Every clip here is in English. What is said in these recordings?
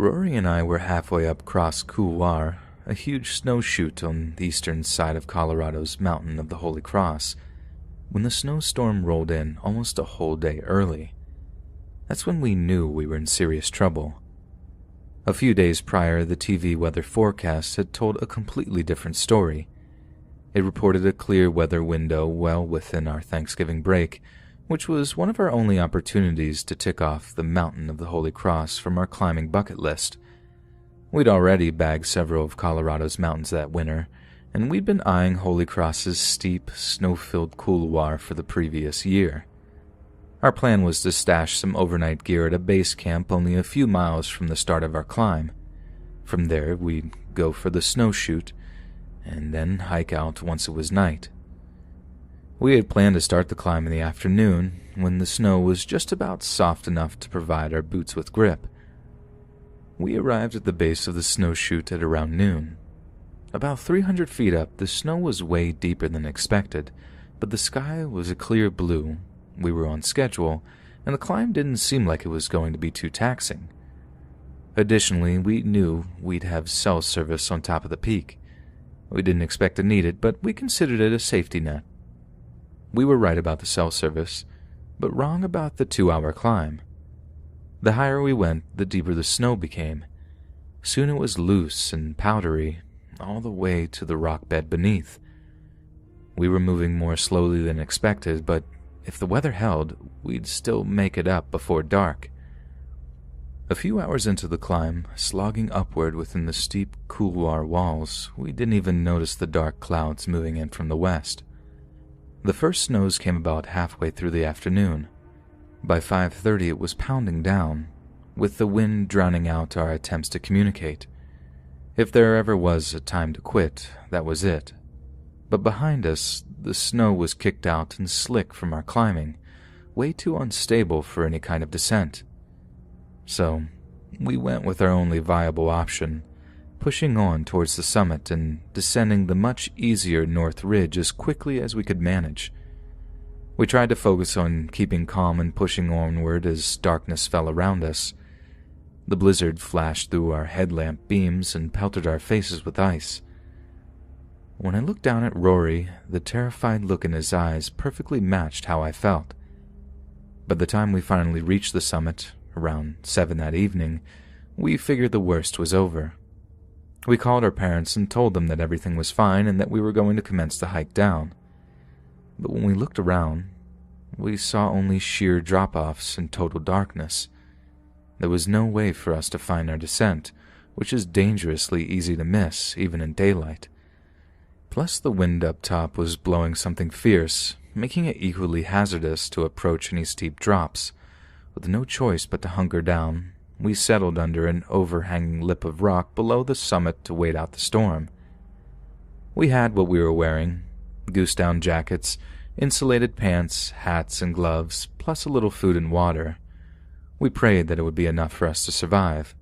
Rory and I were halfway up Cross Couloir, a huge snowshoot on the eastern side of Colorado's Mountain of the Holy Cross, when the snowstorm rolled in almost a whole day early. That's when we knew we were in serious trouble. A few days prior, the TV weather forecast had told a completely different story. It reported a clear weather window well within our Thanksgiving break, which was one of our only opportunities to tick off the Mountain of the Holy Cross from our climbing bucket list. We'd already bagged several of Colorado's mountains that winter, and we'd been eyeing Holy Cross's steep, snow-filled couloir for the previous year. Our plan was to stash some overnight gear at a base camp only a few miles from the start of our climb. From there, we'd go for the snowshoot, and then hike out once it was night. We had planned to start the climb in the afternoon, when the snow was just about soft enough to provide our boots with grip. We arrived at the base of the snowshoot at around noon. About 300 feet up, the snow was way deeper than expected, but the sky was a clear blue, we were on schedule, and the climb didn't seem like it was going to be too taxing. Additionally, we knew we'd have cell service on top of the peak. We didn't expect to need it, but we considered it a safety net. We were right about the cell service, but wrong about the 2-hour climb. The higher we went, the deeper the snow became. Soon it was loose and powdery, all the way to the rock bed beneath. We were moving more slowly than expected, but if the weather held, we'd still make it up before dark. A few hours into the climb, slogging upward within the steep couloir walls, we didn't even notice the dark clouds moving in from the west. The first snows came about halfway through the afternoon. By 5:30 it was pounding down, with the wind drowning out our attempts to communicate. If there ever was a time to quit, that was it. But behind us, the snow was kicked out and slick from our climbing, way too unstable for any kind of descent. So, we went with our only viable option, pushing on towards the summit and descending the much easier north ridge as quickly as we could manage. We tried to focus on keeping calm and pushing onward as darkness fell around us. The blizzard flashed through our headlamp beams and pelted our faces with ice. When I looked down at Rory, the terrified look in his eyes perfectly matched how I felt. By the time we finally reached the summit, around 7 that evening, we figured the worst was over. We called our parents and told them that everything was fine and that we were going to commence the hike down. But when we looked around, we saw only sheer drop-offs and total darkness. There was no way for us to find our descent, which is dangerously easy to miss, even in daylight. Plus the wind up top was blowing something fierce, making it equally hazardous to approach any steep drops. With no choice but to hunker down, we settled under an overhanging lip of rock below the summit to wait out the storm. We had what we were wearing: goose-down jackets, insulated pants, hats, and gloves, plus a little food and water. We prayed that it would be enough for us to survive.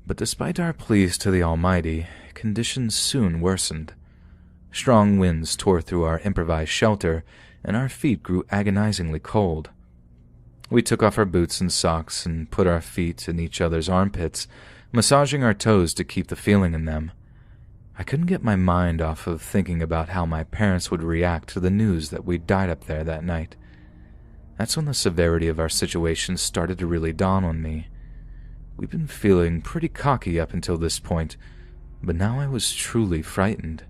But despite our pleas to the Almighty, conditions soon worsened. Strong winds tore through our improvised shelter, and our feet grew agonizingly cold. We took off our boots and socks and put our feet in each other's armpits, massaging our toes to keep the feeling in them. I couldn't get my mind off of thinking about how my parents would react to the news that we'd died up there that night. That's when the severity of our situation started to really dawn on me. We'd been feeling pretty cocky up until this point, but now I was truly frightened.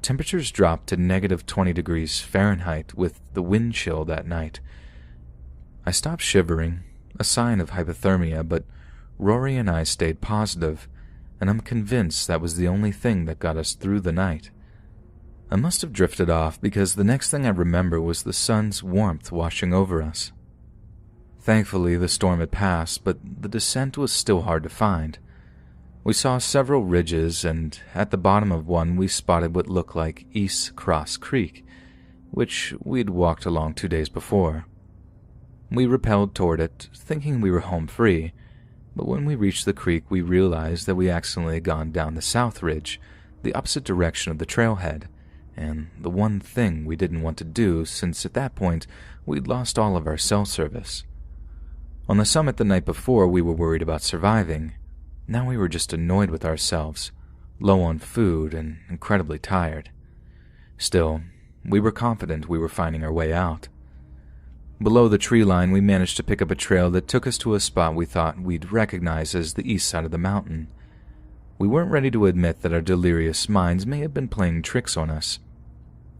Temperatures dropped to -20 degrees Fahrenheit with the wind chill that night. I stopped shivering, a sign of hypothermia, but Rory and I stayed positive, and I'm convinced that was the only thing that got us through the night. I must have drifted off because the next thing I remember was the sun's warmth washing over us. Thankfully, the storm had passed, but the descent was still hard to find. We saw several ridges, and at the bottom of one we spotted what looked like East Cross Creek, which we'd walked along 2 days before. We rappelled toward it, thinking we were home free, but when we reached the creek we realized that we accidentally had gone down the south ridge, the opposite direction of the trailhead, and the one thing we didn't want to do since at that point we'd lost all of our cell service. On the summit the night before, we were worried about surviving. Now we were just annoyed with ourselves, low on food and incredibly tired. Still, we were confident we were finding our way out. Below the tree line, we managed to pick up a trail that took us to a spot we thought we'd recognize as the east side of the mountain. We weren't ready to admit that our delirious minds may have been playing tricks on us.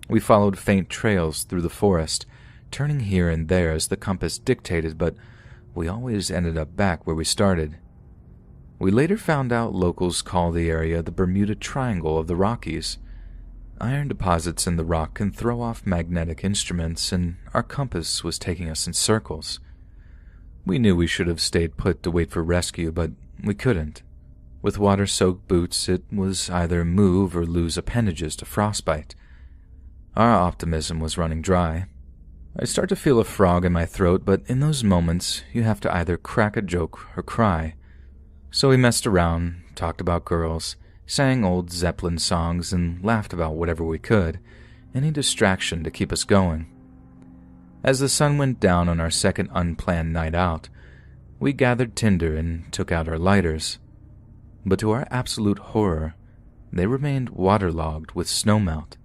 We followed faint trails through the forest, turning here and there as the compass dictated, but we always ended up back where we started. We later found out locals call the area the Bermuda Triangle of the Rockies. Iron deposits in the rock can throw off magnetic instruments, and our compass was taking us in circles. We knew we should have stayed put to wait for rescue, but we couldn't. With water-soaked boots, it was either move or lose appendages to frostbite. Our optimism was running dry. I start to feel a frog in my throat, but in those moments, you have to either crack a joke or cry. So we messed around, talked about girls, sang old Zeppelin songs, and laughed about whatever we could, any distraction to keep us going. As the sun went down on our second unplanned night out, we gathered tinder and took out our lighters. But to our absolute horror, they remained waterlogged with snowmelt.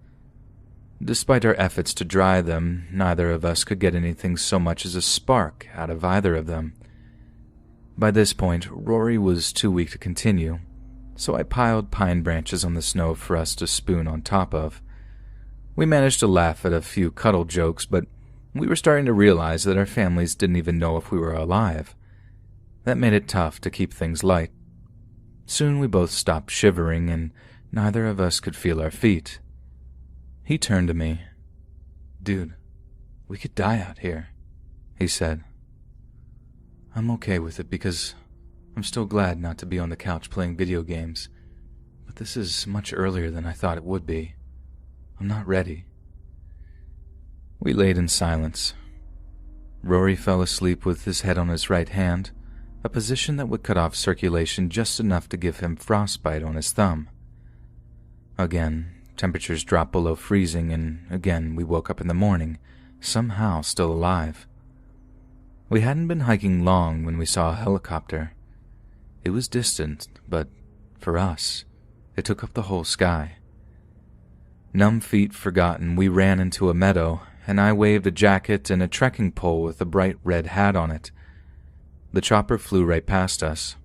Despite our efforts to dry them, neither of us could get anything so much as a spark out of either of them. By this point, Rory was too weak to continue, so I piled pine branches on the snow for us to spoon on top of. We managed to laugh at a few cuddle jokes, but we were starting to realize that our families didn't even know if we were alive. That made it tough to keep things light. Soon we both stopped shivering, and neither of us could feel our feet. He turned to me. "Dude, we could die out here," he said. "I'm okay with it because I'm still glad not to be on the couch playing video games, but this is much earlier than I thought it would be. I'm not ready." We laid in silence. Rory fell asleep with his head on his right hand, a position that would cut off circulation just enough to give him frostbite on his thumb. Again, temperatures dropped below freezing, and again we woke up in the morning, somehow still alive. We hadn't been hiking long when we saw a helicopter. It was distant, but for us, it took up the whole sky. Numb feet forgotten, we ran into a meadow, and I waved a jacket and a trekking pole with a bright red hat on it. The chopper flew right past us.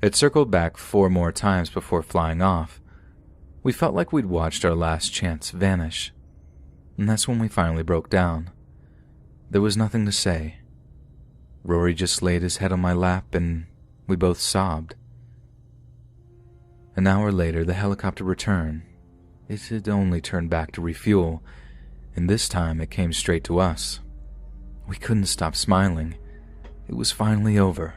It circled back 4 more times before flying off. We felt like we'd watched our last chance vanish. And that's when we finally broke down. There was nothing to say. Rory just laid his head on my lap, and we both sobbed. An hour later, the helicopter returned. It had only turned back to refuel, and this time it came straight to us. We couldn't stop smiling. It was finally over.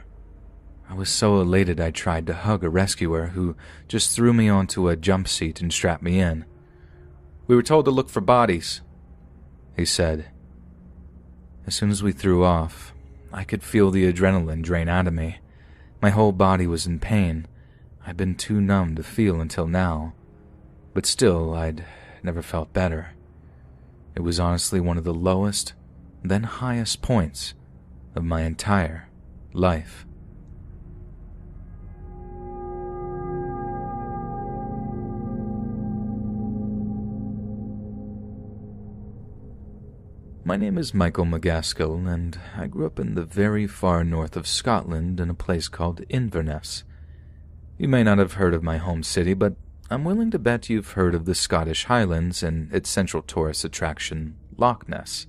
I was so elated I tried to hug a rescuer who just threw me onto a jump seat and strapped me in. "We were told to look for bodies," he said. As soon as we threw off, I could feel the adrenaline drain out of me. My whole body was in pain. I'd been too numb to feel until now. But still, I'd never felt better. It was honestly one of the lowest, then highest points of my entire life. My name is Michael McGaskill, and I grew up in the very far north of Scotland in a place called Inverness. You may not have heard of my home city, but I'm willing to bet you've heard of the Scottish Highlands and its central tourist attraction, Loch Ness.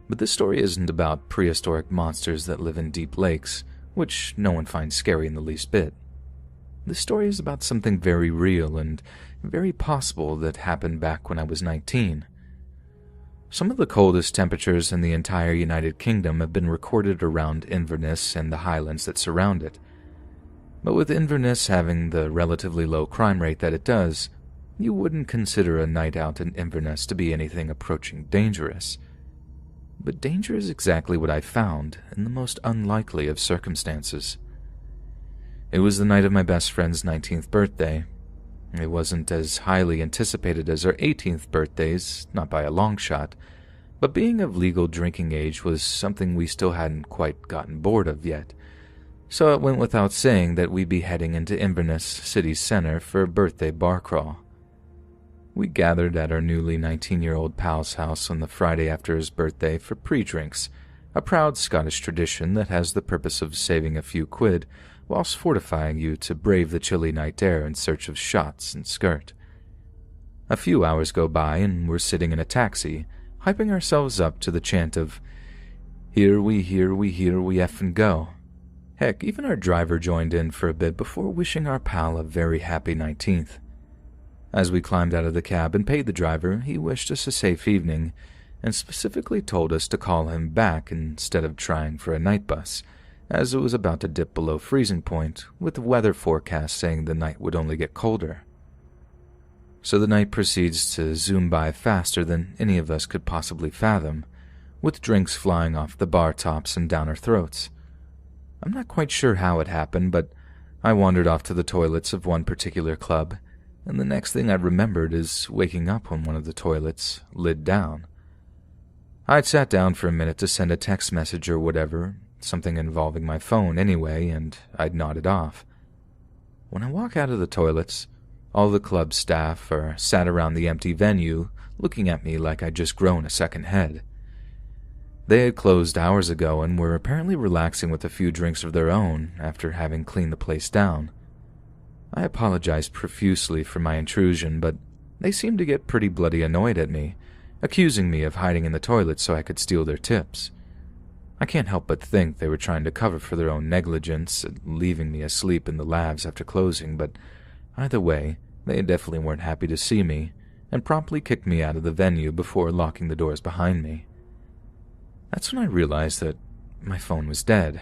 But this story isn't about prehistoric monsters that live in deep lakes, which no one finds scary in the least bit. This story is about something very real and very possible that happened back when I was 19. Some of the coldest temperatures in the entire United Kingdom have been recorded around Inverness and the highlands that surround it. But with Inverness having the relatively low crime rate that it does, you wouldn't consider a night out in Inverness to be anything approaching dangerous. But danger is exactly what I found in the most unlikely of circumstances. It was the night of my best friend's 19th birthday. It wasn't as highly anticipated as our 18th birthdays, not by a long shot, But being of legal drinking age was something we still hadn't quite gotten bored of yet, so it went without saying that we'd be heading into Inverness city center for a birthday bar crawl. We gathered at our newly 19-year-old pal's house on the Friday after his birthday for pre-drinks, a proud Scottish tradition that has the purpose of saving a few quid whilst fortifying you to brave the chilly night air in search of shots and skirt. A few hours go by and we're sitting in a taxi, hyping ourselves up to the chant of, "Here we effing go." Heck, even our driver joined in for a bit before wishing our pal a very happy 19th. As we climbed out of the cab and paid the driver, he wished us a safe evening, and specifically told us to call him back instead of trying for a night bus, as it was about to dip below freezing point, with the weather forecast saying the night would only get colder. So the night proceeds to zoom by faster than any of us could possibly fathom, with drinks flying off the bar tops and down our throats. I'm not quite sure how it happened, but I wandered off to the toilets of one particular club, and the next thing I remembered is waking up on one of the toilets, lid down. I'd sat down for a minute to send a text message or whatever, something involving my phone anyway, and I'd nodded off. When I walk out of the toilets, all the club staff are sat around the empty venue, looking at me like I'd just grown a second head. They had closed hours ago and were apparently relaxing with a few drinks of their own after having cleaned the place down. I apologized profusely for my intrusion, but they seemed to get pretty bloody annoyed at me, accusing me of hiding in the toilet so I could steal their tips. I can't help but think they were trying to cover for their own negligence, leaving me asleep in the lavs after closing, but either way, they definitely weren't happy to see me, and promptly kicked me out of the venue before locking the doors behind me. That's when I realized that my phone was dead.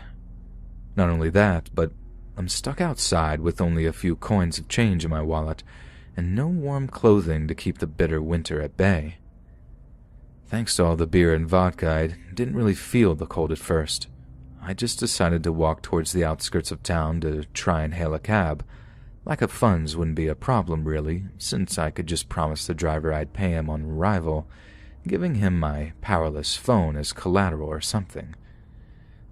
Not only that, but I'm stuck outside with only a few coins of change in my wallet, and no warm clothing to keep the bitter winter at bay. Thanks to all the beer and vodka, I didn't really feel the cold at first. I just decided to walk towards the outskirts of town to try and hail a cab. Lack of funds wouldn't be a problem, really, since I could just promise the driver I'd pay him on arrival, giving him my powerless phone as collateral or something.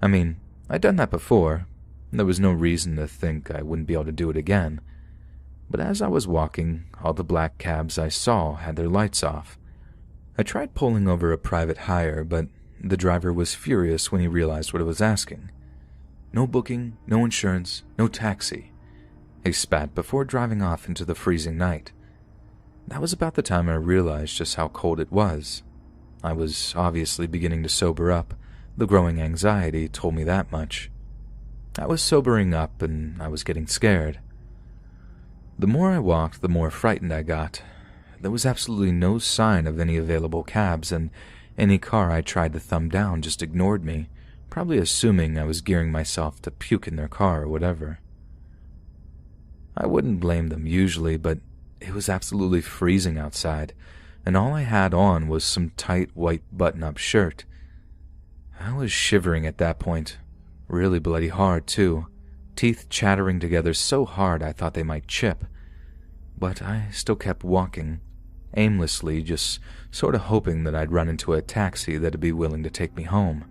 I mean, I'd done that before. There was no reason to think I wouldn't be able to do it again. But as I was walking, all the black cabs I saw had their lights off. I tried pulling over a private hire, but the driver was furious when he realized what I was asking. No booking, no insurance, no taxi. He spat before driving off into the freezing night. That was about the time I realized just how cold it was. I was obviously beginning to sober up. The growing anxiety told me that much. I was sobering up and I was getting scared. The more I walked, the more frightened I got. There was absolutely no sign of any available cabs, and any car I tried to thumb down just ignored me, probably assuming I was gearing myself to puke in their car or whatever. I wouldn't blame them usually, but it was absolutely freezing outside, and all I had on was some tight white button-up shirt. I was shivering at that point, really bloody hard too, teeth chattering together so hard I thought they might chip. But I still kept walking, aimlessly, just sort of hoping that I'd run into a taxi that'd be willing to take me home.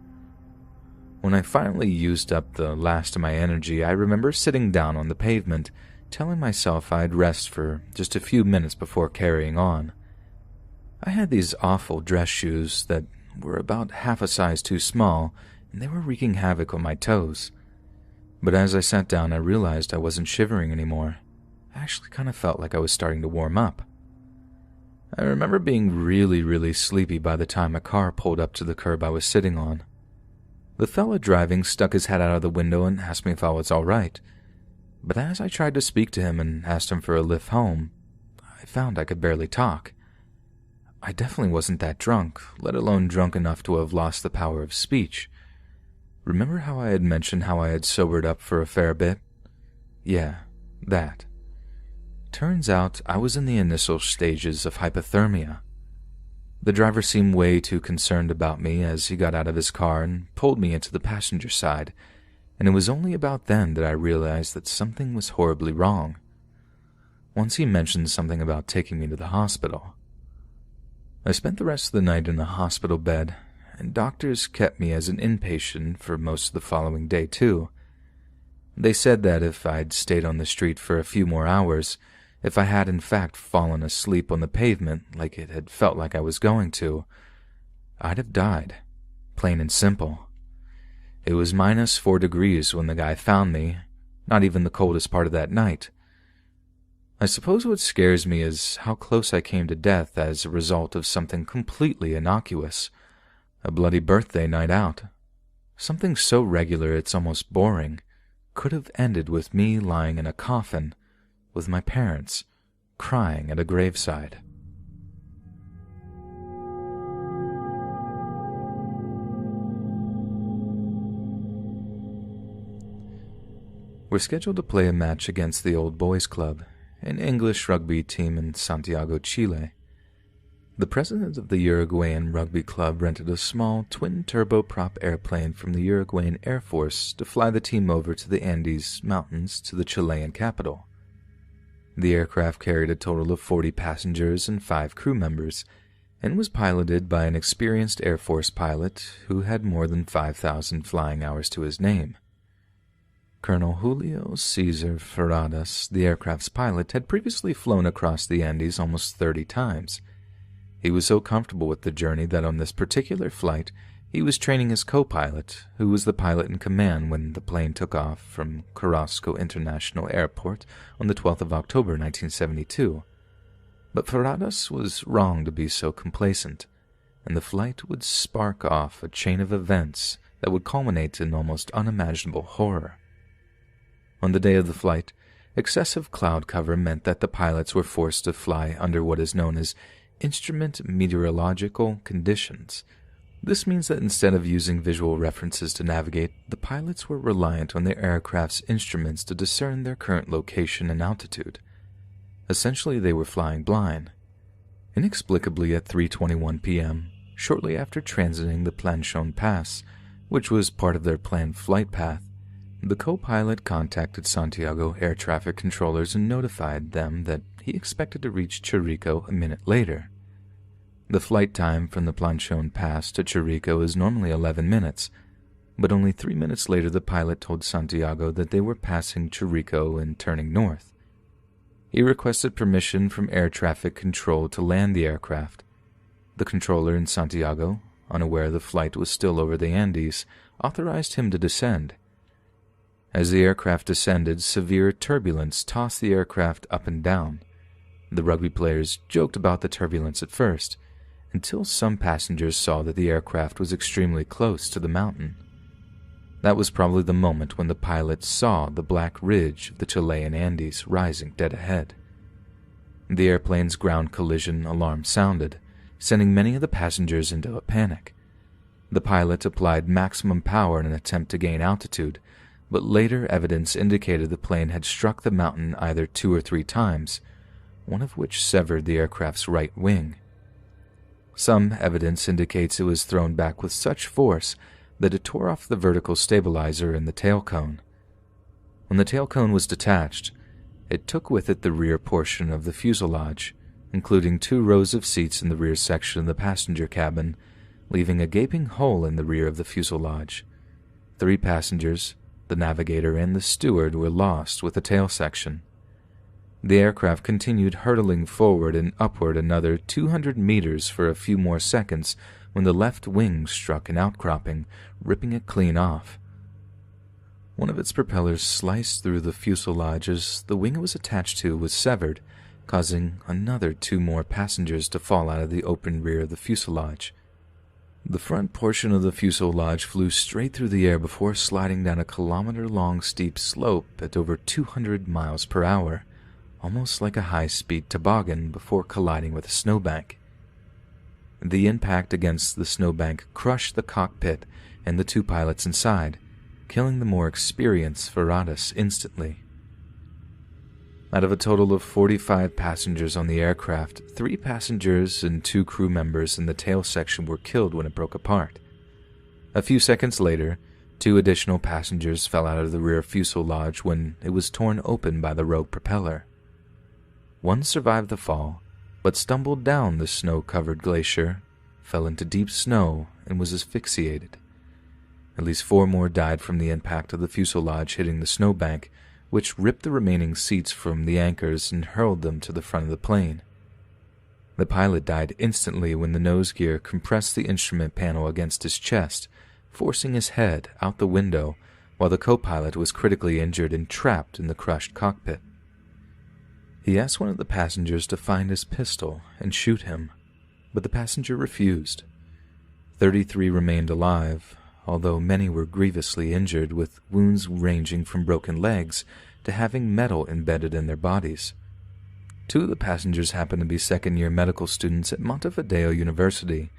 When I finally used up the last of my energy, I remember sitting down on the pavement, telling myself I'd rest for just a few minutes before carrying on. I had these awful dress shoes that were about half a size too small, and they were wreaking havoc on my toes. But as I sat down, I realized I wasn't shivering anymore. I actually kind of felt like I was starting to warm up. I remember being really sleepy by the time a car pulled up to the curb I was sitting on. The fella driving stuck his head out of the window and asked me if I was all right. But as I tried to speak to him and asked him for a lift home, I found I could barely talk. I definitely wasn't that drunk, let alone drunk enough to have lost the power of speech. Remember how I had mentioned how I had sobered up for a fair bit? Yeah, that. Turns out I was in the initial stages of hypothermia. The driver seemed way too concerned about me as he got out of his car and pulled me into the passenger side, and it was only about then that I realized that something was horribly wrong. Once he mentioned something about taking me to the hospital. I spent the rest of the night in a hospital bed, and doctors kept me as an inpatient for most of the following day, too. They said that if I'd stayed on the street for a few more hours, if I had in fact fallen asleep on the pavement like it had felt like I was going to, I'd have died, plain and simple. It was -4 degrees when the guy found me, not even the coldest part of that night. I suppose what scares me is how close I came to death as a result of something completely innocuous. A bloody birthday night out. Something so regular it's almost boring. Could have ended with me lying in a coffin, with my parents crying at a graveside. We're scheduled to play a match against the Old Boys Club, an English rugby team in Santiago, Chile. The president of the Uruguayan rugby club rented a small twin-turboprop airplane from the Uruguayan Air Force to fly the team over to the Andes Mountains to the Chilean capital. The aircraft carried a total of 40 passengers and 5 crew members, and was piloted by an experienced Air Force pilot who had more than 5,000 flying hours to his name. Colonel Julio Cesar Ferradas, the aircraft's pilot, had previously flown across the Andes almost 30 times. He was so comfortable with the journey that on this particular flight, he was training his co-pilot, who was the pilot in command when the plane took off from Carrasco International Airport on the 12th of October 1972. But Ferradas was wrong to be so complacent, and the flight would spark off a chain of events that would culminate in almost unimaginable horror. On the day of the flight, excessive cloud cover meant that the pilots were forced to fly under what is known as instrument meteorological conditions. This means that instead of using visual references to navigate, the pilots were reliant on their aircraft's instruments to discern their current location and altitude. Essentially, they were flying blind. Inexplicably at 3:21 p.m., shortly after transiting the Planchon Pass, which was part of their planned flight path, the co-pilot contacted Santiago air traffic controllers and notified them that he expected to reach Chirico a minute later. The flight time from the Planchon Pass to Chirico is normally 11 minutes, but only 3 minutes later the pilot told Santiago that they were passing Chirico and turning north. He requested permission from air traffic control to land the aircraft. The controller in Santiago, unaware the flight was still over the Andes, authorized him to descend. As the aircraft descended, severe turbulence tossed the aircraft up and down. The rugby players joked about the turbulence at first, until some passengers saw that the aircraft was extremely close to the mountain. That was probably the moment when the pilots saw the black ridge of the Chilean Andes rising dead ahead. The airplane's ground collision alarm sounded, sending many of the passengers into a panic. The pilot applied maximum power in an attempt to gain altitude, but later evidence indicated the plane had struck the mountain either 2 or 3 times, one of which severed the aircraft's right wing. Some evidence indicates it was thrown back with such force that it tore off the vertical stabilizer in the tail cone. When the tail cone was detached, it took with it the rear portion of the fuselage, including 2 rows of seats in the rear section of the passenger cabin, leaving a gaping hole in the rear of the fuselage. 3 passengers, the navigator and the steward, were lost with the tail section. The aircraft continued hurtling forward and upward another 200 meters for a few more seconds when the left wing struck an outcropping, ripping it clean off. One of its propellers sliced through the fuselage as the wing it was attached to was severed, causing another 2 more passengers to fall out of the open rear of the fuselage. The front portion of the fuselage flew straight through the air before sliding down a kilometer-long steep slope at over 200 miles per hour, almost like a high-speed toboggan before colliding with a snowbank. The impact against the snowbank crushed the cockpit and the 2 pilots inside, killing the more experienced Ferradas instantly. Out of a total of 45 passengers on the aircraft, 3 passengers and 2 crew members in the tail section were killed when it broke apart. A few seconds later, 2 additional passengers fell out of the rear fuselage when it was torn open by the rogue propeller. 1 survived the fall, but stumbled down the snow-covered glacier, fell into deep snow, and was asphyxiated. At least 4 more died from the impact of the fuselage hitting the snowbank, which ripped the remaining seats from the anchors and hurled them to the front of the plane. The pilot died instantly when the nose gear compressed the instrument panel against his chest, forcing his head out the window, while the co-pilot was critically injured and trapped in the crushed cockpit. He asked one of the passengers to find his pistol and shoot him, but the passenger refused. 33 remained alive, although many were grievously injured, with wounds ranging from broken legs to having metal embedded in their bodies. 2 of the passengers happened to be second-year medical students at Montevideo University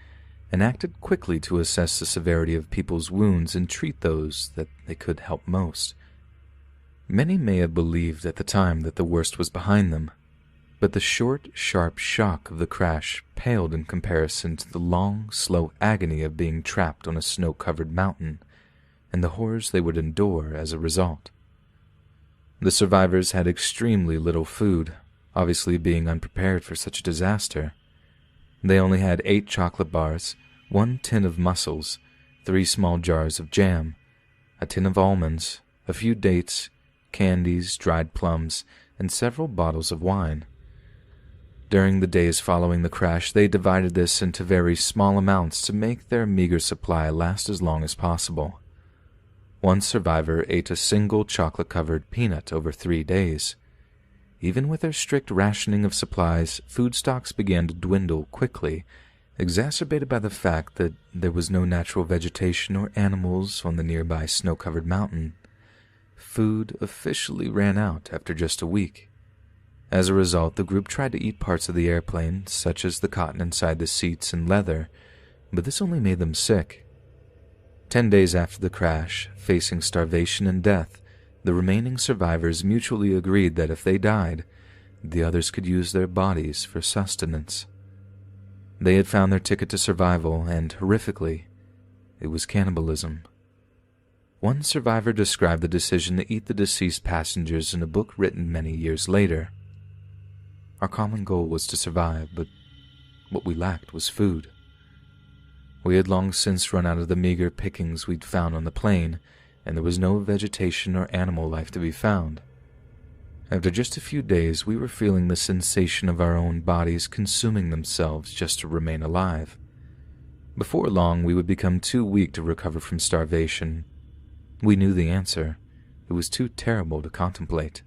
and acted quickly to assess the severity of people's wounds and treat those that they could help most. Many may have believed at the time that the worst was behind them, but the short, sharp shock of the crash paled in comparison to the long, slow agony of being trapped on a snow-covered mountain and the horrors they would endure as a result. The survivors had extremely little food, obviously being unprepared for such a disaster. They only had 8 chocolate bars, 1 tin of mussels, 3 small jars of jam, a tin of almonds, a few dates, candies, dried plums, and several bottles of wine. During the days following the crash, they divided this into very small amounts to make their meager supply last as long as possible. One survivor ate a single chocolate-covered peanut over 3 days. Even with their strict rationing of supplies, food stocks began to dwindle quickly, exacerbated by the fact that there was no natural vegetation or animals on the nearby snow-covered mountain. Food officially ran out after just a week. As a result, the group tried to eat parts of the airplane, such as the cotton inside the seats and leather, but this only made them sick. 10 days after the crash, facing starvation and death, the remaining survivors mutually agreed that if they died, the others could use their bodies for sustenance. They had found their ticket to survival, and horrifically, it was cannibalism. One survivor described the decision to eat the deceased passengers in a book written many years later. Our common goal was to survive, but what we lacked was food. We had long since run out of the meager pickings we'd found on the plane, and there was no vegetation or animal life to be found. After just a few days, we were feeling the sensation of our own bodies consuming themselves just to remain alive. Before long, we would become too weak to recover from starvation. We knew the answer. It was too terrible to contemplate.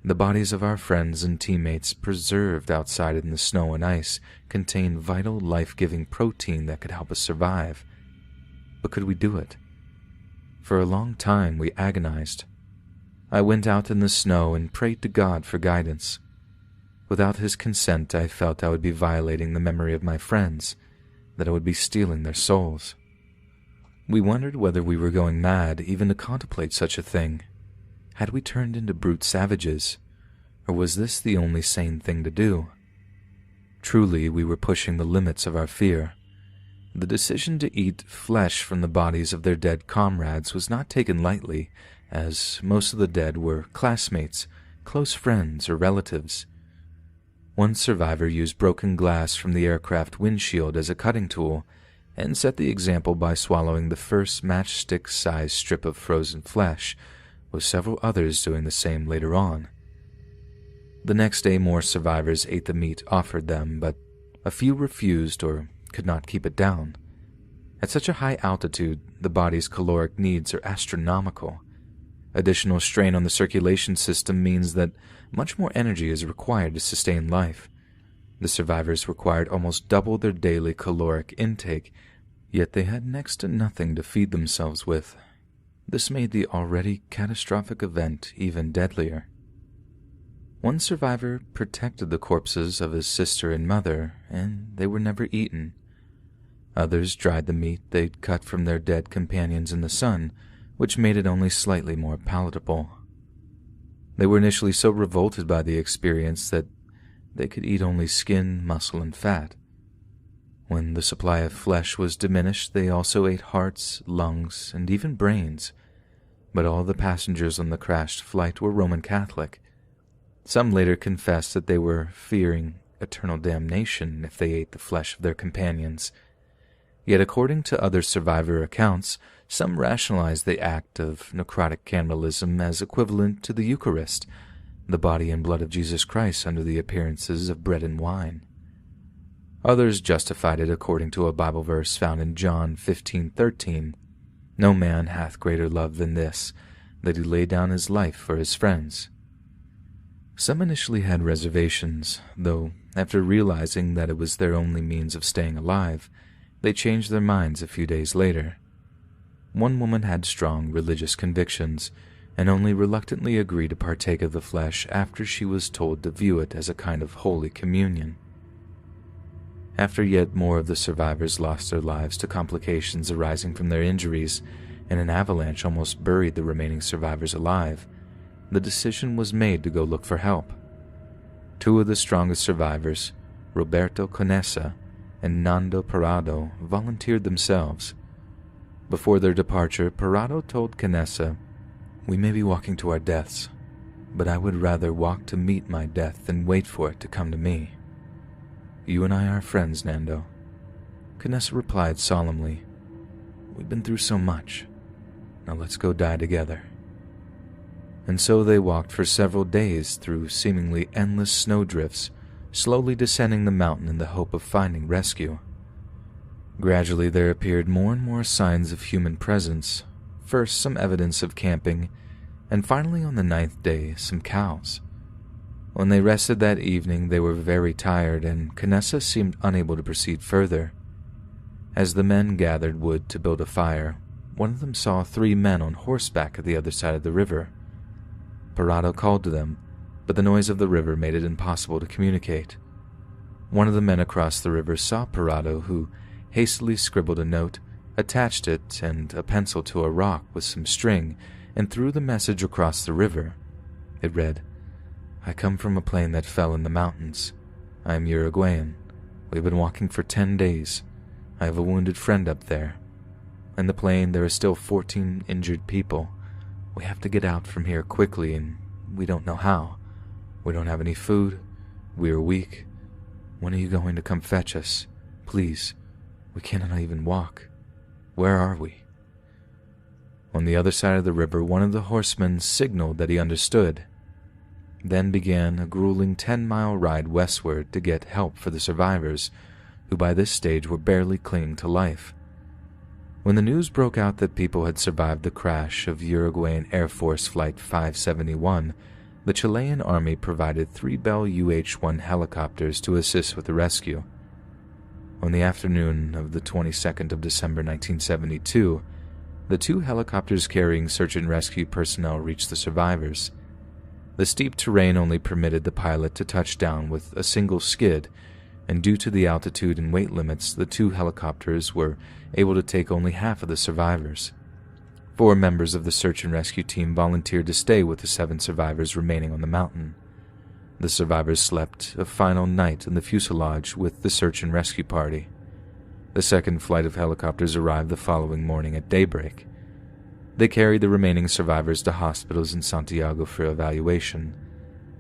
The bodies of our friends and teammates, preserved outside in the snow and ice, contained vital, life-giving protein that could help us survive. But could we do it? For a long time, we agonized. I went out in the snow and prayed to God for guidance. Without His consent, I felt I would be violating the memory of my friends, that I would be stealing their souls. We wondered whether we were going mad even to contemplate such a thing. Had we turned into brute savages, or was this the only sane thing to do? Truly, we were pushing the limits of our fear. The decision to eat flesh from the bodies of their dead comrades was not taken lightly, as most of the dead were classmates, close friends, or relatives. One survivor used broken glass from the aircraft windshield as a cutting tool, and set the example by swallowing the first matchstick-sized strip of frozen flesh, with several others doing the same later on. The next day, more survivors ate the meat offered them, but a few refused or could not keep it down. At such a high altitude, the body's caloric needs are astronomical. Additional strain on the circulation system means that much more energy is required to sustain life. The survivors required almost double their daily caloric intake, yet they had next to nothing to feed themselves with. This made the already catastrophic event even deadlier. One survivor protected the corpses of his sister and mother, and they were never eaten. Others dried the meat they'd cut from their dead companions in the sun, which made it only slightly more palatable. They were initially so revolted by the experience that they could eat only skin, muscle, and fat. When the supply of flesh was diminished, they also ate hearts, lungs, and even brains. But all the passengers on the crashed flight were Roman Catholic. Some later confessed that they were fearing eternal damnation if they ate the flesh of their companions. Yet according to other survivor accounts, some rationalize the act of necrotic cannibalism as equivalent to the Eucharist, the body and blood of Jesus Christ under the appearances of bread and wine. Others justified it according to a Bible verse found in John 15:13, "No man hath greater love than this, that he lay down his life for his friends." Some initially had reservations, though after realizing that it was their only means of staying alive, they changed their minds a few days later. One woman had strong religious convictions, and only reluctantly agreed to partake of the flesh after she was told to view it as a kind of holy communion. After yet more of the survivors lost their lives to complications arising from their injuries, and an avalanche almost buried the remaining survivors alive, the decision was made to go look for help. Two of the strongest survivors, Roberto Conesa and Nando Parado, volunteered themselves. Before their departure, Parado told Conesa, "We may be walking to our deaths, but I would rather walk to meet my death than wait for it to come to me. You and I are friends, Nando." Conesa replied solemnly, "We've been through so much. Now let's go die together." And so they walked for several days through seemingly endless snowdrifts, slowly descending the mountain in the hope of finding rescue. Gradually there appeared more and more signs of human presence, first some evidence of camping, and finally on the 9th day some cows. When they rested that evening they were very tired, and Conesa seemed unable to proceed further. As the men gathered wood to build a fire, one of them saw 3 men on horseback at the other side of the river. Parado called to them, but the noise of the river made it impossible to communicate. One of the men across the river saw Parado, who hastily scribbled a note, attached it and a pencil to a rock with some string, and threw the message across the river. It read, "I come from a plane that fell in the mountains. I am Uruguayan. We have been walking for 10 days. I have a wounded friend up there. In the plane there are still 14 injured people. We have to get out from here quickly, and we don't know how. We don't have any food. We are weak. When are you going to come fetch us? Please. We cannot even walk. Where are we?" On the other side of the river, one of the horsemen signaled that he understood. Then began a grueling 10-mile ride westward to get help for the survivors, who by this stage were barely clinging to life. When the news broke out that people had survived the crash of Uruguayan Air Force Flight 571, the Chilean Army provided 3 Bell UH-1 helicopters to assist with the rescue. On the afternoon of the 22nd of December 1972, the 2 helicopters carrying search and rescue personnel reached the survivors. The steep terrain only permitted the pilot to touch down with a single skid, and due to the altitude and weight limits, the 2 helicopters were able to take only half of the survivors. 4 members of the search and rescue team volunteered to stay with the 7 survivors remaining on the mountain. The survivors slept a final night in the fuselage with the search and rescue party. The second flight of helicopters arrived the following morning at daybreak. They carried the remaining survivors to hospitals in Santiago for evaluation.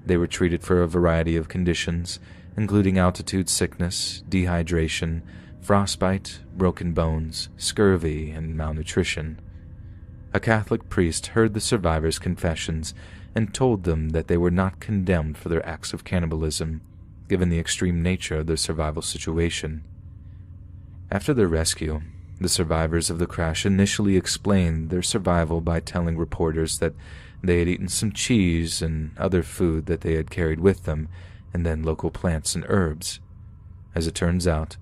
They were treated for a variety of conditions, including altitude sickness, dehydration, frostbite, broken bones, scurvy, and malnutrition. A Catholic priest heard the survivors' confessions and told them that they were not condemned for their acts of cannibalism, given the extreme nature of their survival situation. After their rescue, the survivors of the crash initially explained their survival by telling reporters that they had eaten some cheese and other food that they had carried with them, and then local plants and herbs. As it turns out,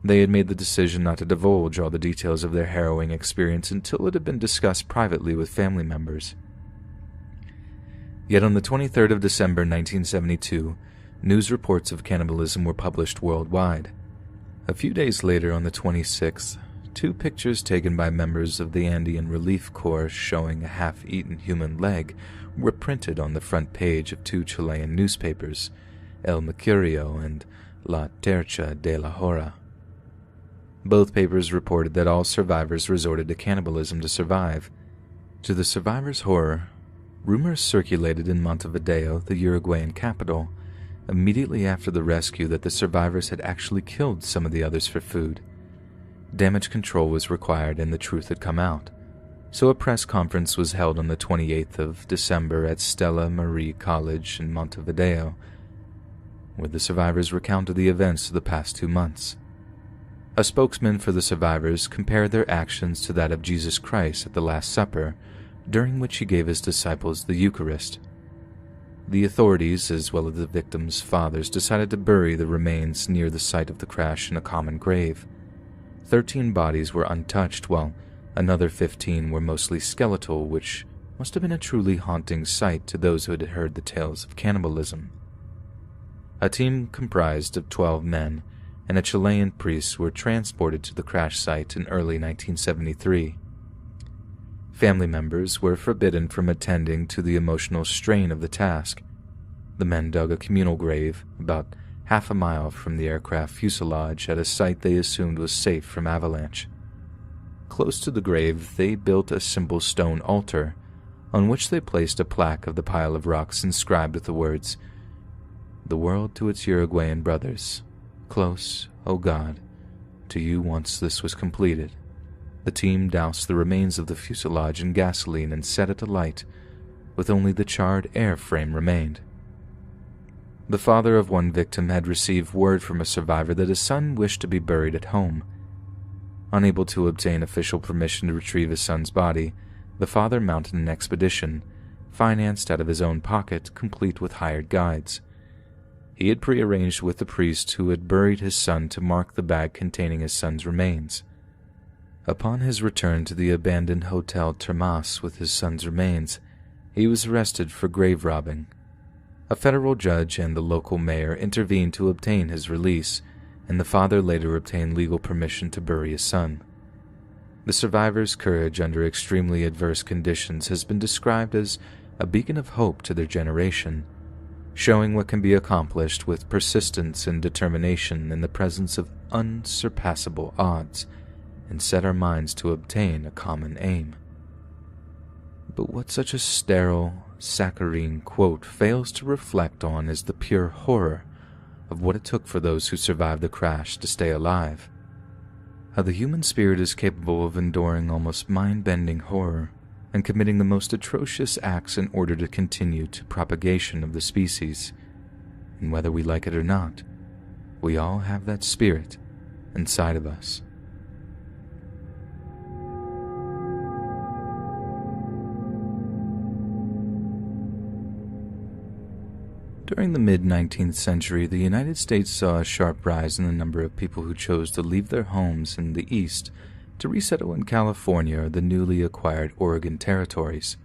they had made the decision not to divulge all the details of their harrowing experience until it had been discussed privately with family members. Yet on the 23rd of December 1972, news reports of cannibalism were published worldwide. A few days later, on the 26th, 2 pictures taken by members of the Andean Relief Corps showing a half-eaten human leg were printed on the front page of 2 Chilean newspapers, El Mercurio and La Tercha de la Hora. Both papers reported that all survivors resorted to cannibalism to survive. To the survivors' horror, rumors circulated in Montevideo, the Uruguayan capital, immediately after the rescue that the survivors had actually killed some of the others for food. Damage control was required and the truth had come out, so a press conference was held on the 28th of December at Stella Marie College in Montevideo, where the survivors recounted the events of the past 2 months. A spokesman for the survivors compared their actions to that of Jesus Christ at the Last Supper, during which he gave his disciples the Eucharist. The authorities, as well as the victims' fathers, decided to bury the remains near the site of the crash in a common grave. 13 bodies were untouched, while another 15 were mostly skeletal, which must have been a truly haunting sight to those who had heard the tales of cannibalism. A team comprised of 12 men and a Chilean priest were transported to the crash site in early 1973. Family members were forbidden from attending to the emotional strain of the task. The men dug a communal grave about half a mile from the aircraft fuselage at a site they assumed was safe from avalanche. Close to the grave, they built a simple stone altar, on which they placed a plaque of the pile of rocks inscribed with the words, "The world to its Uruguayan brothers. Close, O God, to you once this was completed." The team doused the remains of the fuselage in gasoline and set it alight, with only the charred airframe remained. The father of one victim had received word from a survivor that his son wished to be buried at home. Unable to obtain official permission to retrieve his son's body, the father mounted an expedition, financed out of his own pocket, complete with hired guides. He had prearranged with the priest who had buried his son to mark the bag containing his son's remains. Upon his return to the abandoned Hotel Termas with his son's remains, he was arrested for grave robbing. A federal judge and the local mayor intervened to obtain his release, and the father later obtained legal permission to bury his son. The survivor's courage under extremely adverse conditions has been described as a beacon of hope to their generation, showing what can be accomplished with persistence and determination in the presence of unsurpassable odds, and set our minds to obtain a common aim. But what such a sterile, saccharine quote fails to reflect on is the pure horror of what it took for those who survived the crash to stay alive. How the human spirit is capable of enduring almost mind-bending horror and committing the most atrocious acts in order to continue to propagation of the species. And whether we like it or not, we all have that spirit inside of us. During the mid-19th century, the United States saw a sharp rise in the number of people who chose to leave their homes in the East to resettle in California or the newly acquired Oregon territories.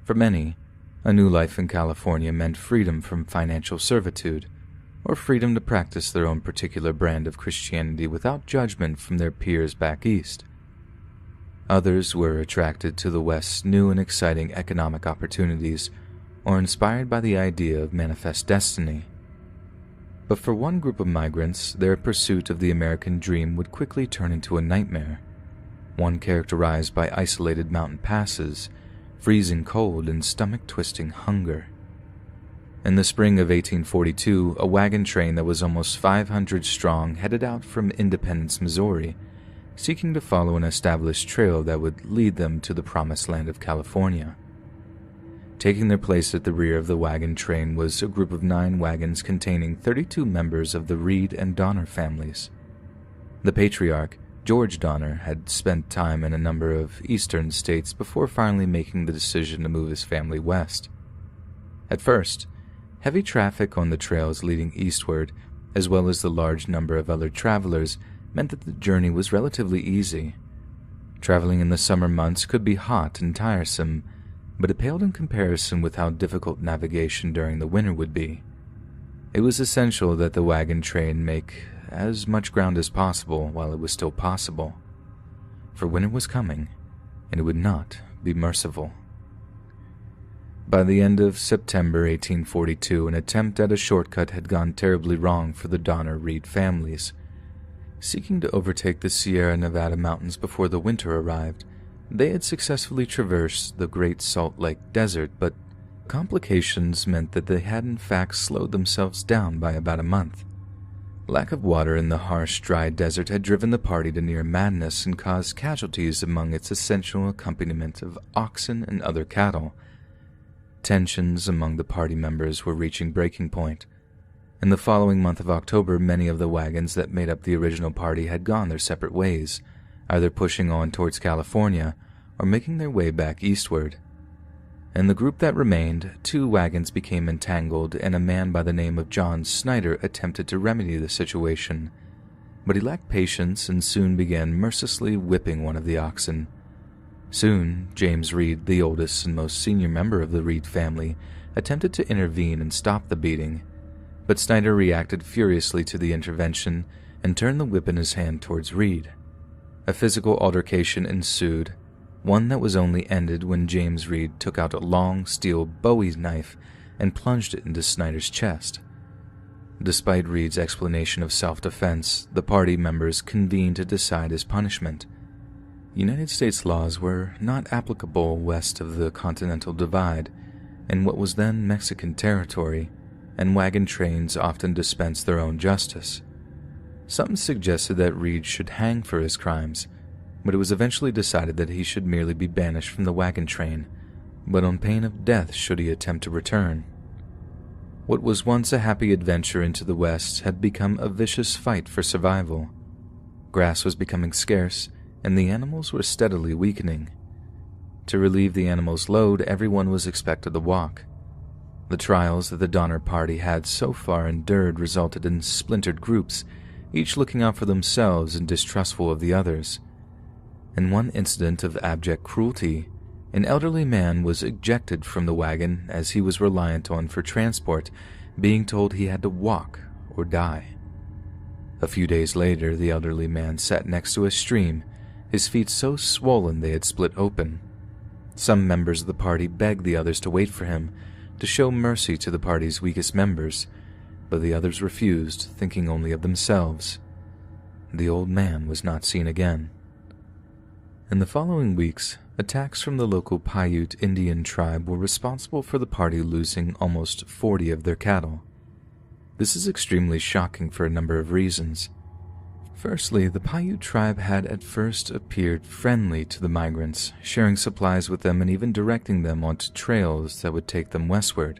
For many, a new life in California meant freedom from financial servitude, or freedom to practice their own particular brand of Christianity without judgment from their peers back east. Others were attracted to the West's new and exciting economic opportunities, or inspired by the idea of manifest destiny. But for one group of migrants, their pursuit of the American dream would quickly turn into a nightmare, one characterized by isolated mountain passes, freezing cold, and stomach-twisting hunger. In the spring of 1842, a wagon train that was almost 500 strong headed out from Independence, Missouri, seeking to follow an established trail that would lead them to the promised land of California. Taking their place at the rear of the wagon train was a group of 9 wagons containing 32 members of the Reed and Donner families. The patriarch, George Donner, had spent time in a number of eastern states before finally making the decision to move his family west. At first, heavy traffic on the trails leading eastward, as well as the large number of other travelers, meant that the journey was relatively easy. Traveling in the summer months could be hot and tiresome, but it paled in comparison with how difficult navigation during the winter would be. It was essential that the wagon train make as much ground as possible while it was still possible, for winter was coming, and it would not be merciful. By the end of September 1842, an attempt at a shortcut had gone terribly wrong for the Donner-Reed families. Seeking to overtake the Sierra Nevada mountains before the winter arrived, they had successfully traversed the Great Salt Lake Desert, but Complications meant that they had in fact slowed themselves down by about a month. Lack of water in the harsh, dry desert had driven the party to near madness and caused casualties among its essential accompaniment of oxen and other cattle. Tensions among the party members were reaching breaking point. In the following month of October, many of the wagons that made up the original party had gone their separate ways, either pushing on towards California or making their way back eastward. In the group that remained, 2 wagons became entangled, and a man by the name of John Snyder attempted to remedy the situation. But he lacked patience and soon began mercilessly whipping one of the oxen. Soon, James Reed, the oldest and most senior member of the Reed family, attempted to intervene and stop the beating. But Snyder reacted furiously to the intervention and turned the whip in his hand towards Reed. A physical altercation ensued, one that was only ended when James Reed took out a long steel Bowie knife and plunged it into Snyder's chest. Despite Reed's explanation of self-defense, the party members convened to decide his punishment. United States laws were not applicable west of the Continental Divide, in what was then Mexican territory, and wagon trains often dispensed their own justice. Some suggested that Reed should hang for his crimes, but it was eventually decided that he should merely be banished from the wagon train, but on pain of death should he attempt to return. What was once a happy adventure into the West had become a vicious fight for survival. Grass was becoming scarce, and the animals were steadily weakening. To relieve the animals' load, everyone was expected to walk. The trials that the Donner Party had so far endured resulted in splintered groups, each looking out for themselves and distrustful of the others. In one incident of abject cruelty, an elderly man was ejected from the wagon as he was reliant on for transport, being told he had to walk or die. A few days later, the elderly man sat next to a stream, his feet so swollen they had split open. Some members of the party begged the others to wait for him, to show mercy to the party's weakest members, but the others refused, thinking only of themselves. The old man was not seen again. In the following weeks, attacks from the local Paiute Indian tribe were responsible for the party losing almost 40 of their cattle. This is extremely shocking for a number of reasons. Firstly, the Paiute tribe had at first appeared friendly to the migrants, sharing supplies with them and even directing them onto trails that would take them westward.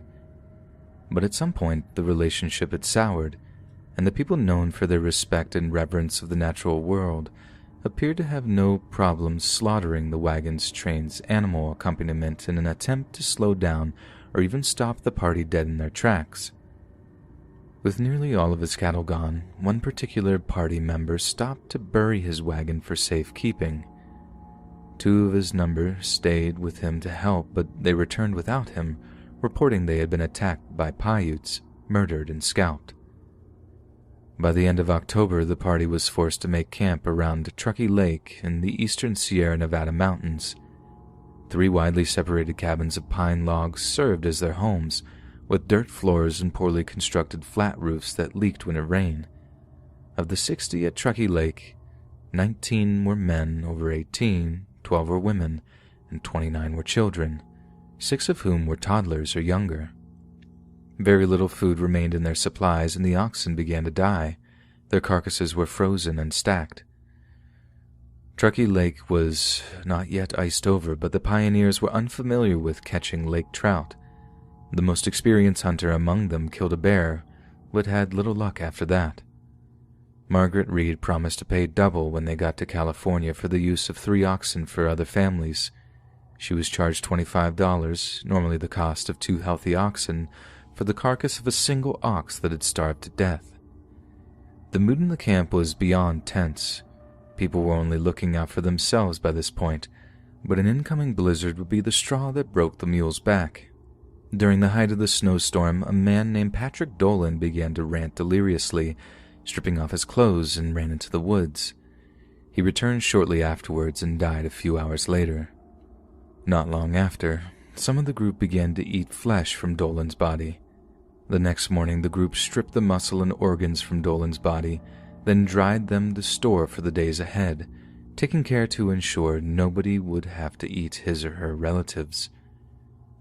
But at some point, the relationship had soured, and the people known for their respect and reverence of the natural world appeared to have no problem slaughtering the wagon's train's animal accompaniment in an attempt to slow down or even stop the party dead in their tracks. With nearly all of his cattle gone, one particular party member stopped to bury his wagon for safekeeping. 2 of his number stayed with him to help, but they returned without him, reporting they had been attacked by Paiutes, murdered and scalped. By the end of October, the party was forced to make camp around Truckee Lake in the eastern Sierra Nevada mountains. 3 widely separated cabins of pine logs served as their homes, with dirt floors and poorly constructed flat roofs that leaked when it rained. Of the 60 at Truckee Lake, 19 were men over 18, 12 were women, and 29 were children, 6 of whom were toddlers or younger. Very little food remained in their supplies, and the oxen began to die. Their carcasses were frozen and stacked. Truckee Lake was not yet iced over, but the pioneers were unfamiliar with catching lake trout. The most experienced hunter among them killed a bear, but had little luck after that. Margaret Reed promised to pay double when they got to California for the use of 3 oxen for other families. She was charged $25, normally the cost of 2 healthy oxen, for the carcass of a single ox that had starved to death. The mood in the camp was beyond tense. People were only looking out for themselves by this point, but an incoming blizzard would be the straw that broke the mule's back. During the height of the snowstorm, a man named Patrick Dolan began to rant deliriously, stripping off his clothes, and ran into the woods. He returned shortly afterwards and died a few hours later. Not long after, some of the group began to eat flesh from Dolan's body. The next morning, the group stripped the muscle and organs from Dolan's body, then dried them to store for the days ahead, taking care to ensure nobody would have to eat his or her relatives.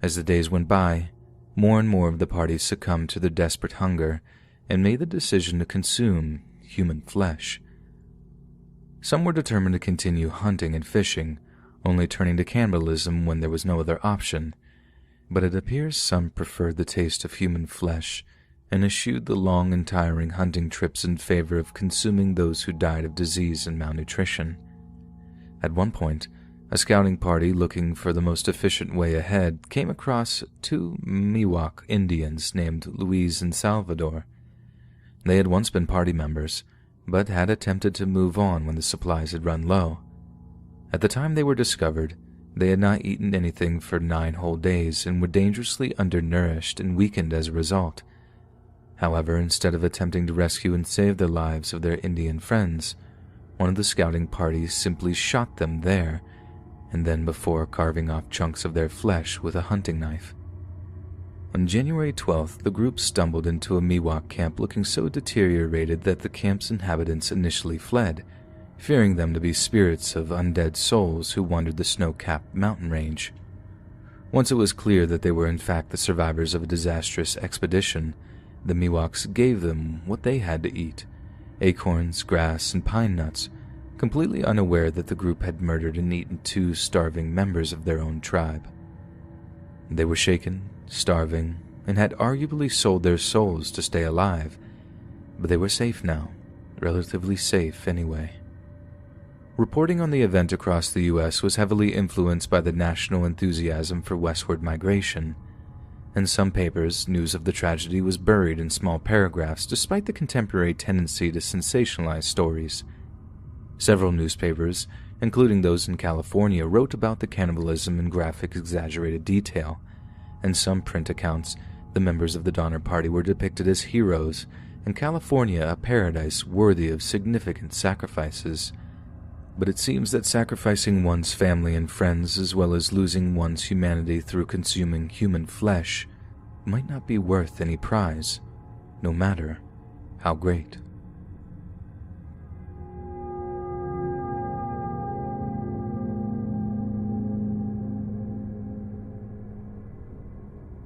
As the days went by, more and more of the party succumbed to their desperate hunger and made the decision to consume human flesh. Some were determined to continue hunting and fishing, only turning to cannibalism when there was no other option, but it appears some preferred the taste of human flesh and eschewed the long and tiring hunting trips in favor of consuming those who died of disease and malnutrition. At one point, a scouting party looking for the most efficient way ahead came across two Miwok Indians named Luis and Salvador. They had once been party members, but had attempted to move on when the supplies had run low. At the time they were discovered, they had not eaten anything for 9 whole days and were dangerously undernourished and weakened as a result. However, instead of attempting to rescue and save the lives of their Indian friends, one of the scouting parties simply shot them there, and then before carving off chunks of their flesh with a hunting knife. On January 12th, the group stumbled into a Miwok camp looking so deteriorated that the camp's inhabitants initially fled, fearing them to be spirits of undead souls who wandered the snow-capped mountain range. Once it was clear that they were in fact the survivors of a disastrous expedition, the Miwoks gave them what they had to eat: acorns, grass, and pine nuts, completely unaware that the group had murdered and eaten 2 starving members of their own tribe. They were shaken, starving, and had arguably sold their souls to stay alive, but they were safe now, relatively safe anyway. Reporting on the event across the U.S. was heavily influenced by the national enthusiasm for westward migration. In some papers, news of the tragedy was buried in small paragraphs despite the contemporary tendency to sensationalize stories. Several newspapers, including those in California, wrote about the cannibalism in graphic, exaggerated detail. In some print accounts, the members of the Donner Party were depicted as heroes, and California a paradise worthy of significant sacrifices. But it seems that sacrificing one's family and friends, as well as losing one's humanity through consuming human flesh, might not be worth any prize, no matter how great.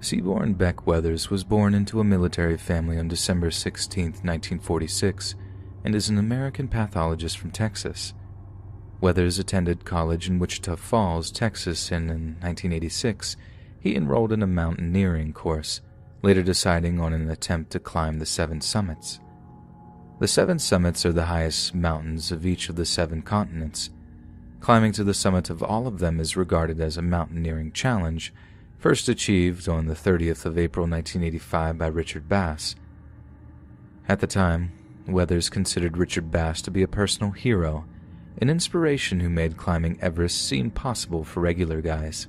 Seaborn Beck Weathers was born into a military family on December 16, 1946, and is an American pathologist from Texas. Weathers attended college in Wichita Falls, Texas, and in 1986, he enrolled in a mountaineering course, later deciding on an attempt to climb the 7 summits. The 7 summits are the highest mountains of each of the 7 continents. Climbing to the summit of all of them is regarded as a mountaineering challenge, first achieved on the 30th of April 1985 by Richard Bass. At the time, Weathers considered Richard Bass to be a personal hero, an inspiration who made climbing Everest seem possible for regular guys.